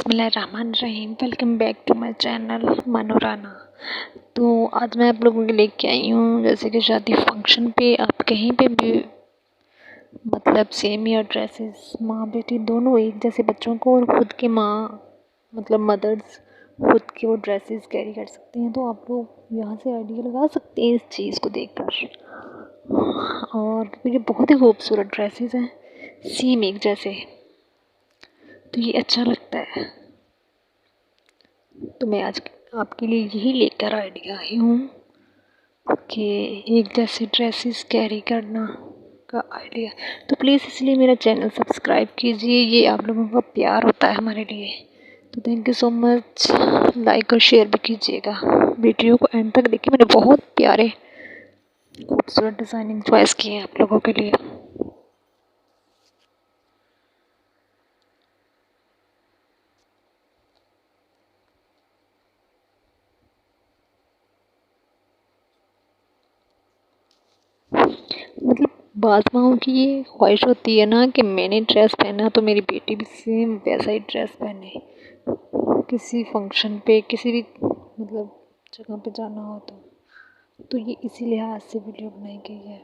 बिस्मिल्लाहिर्रहमानिर्रहीम। Welcome back to my channel मनोराना। तो आज मैं आप लोगों के लेके आई हूँ, जैसे कि शादी फंक्शन पे आप कहीं पे भी मतलब सेम ईयर ड्रेसेस, माँ बेटी दोनों एक जैसे बच्चों को और खुद के माँ मतलब मदर्स खुद के वो ड्रेसेस कैरी कर सकते हैं। तो आप लोग यहाँ से आइडिया लगा सकते हैं इस चीज़ को देखकर। और ये बहुत ही खूबसूरत ड्रेसेस हैं, सेम एक जैसे, तो ये अच्छा लगता है। तो मैं आज आपके लिए यही लेकर आइडिया आई हूँ कि एक जैसे ड्रेसेस कैरी करना का आइडिया। तो प्लीज़ इसलिए मेरा चैनल सब्सक्राइब कीजिए, ये आप लोगों का प्यार होता है हमारे लिए। तो thank you so much. Like और शेयर भी कीजिएगा। वीडियो को एंड तक देखिए, मैंने बहुत प्यारे खूबसूरत डिज़ाइनिंग चॉइस किए हैं आप लोगों के लिए। मतलब बात माओ की ये ख्वाहिश होती है ना कि मैंने ड्रेस पहना तो मेरी बेटी भी सेम वैसा ही ड्रेस पहने, किसी फंक्शन पे किसी भी मतलब जगह पे जाना हो तो ये इसी लिहाज से वीडियो बनाई गई है।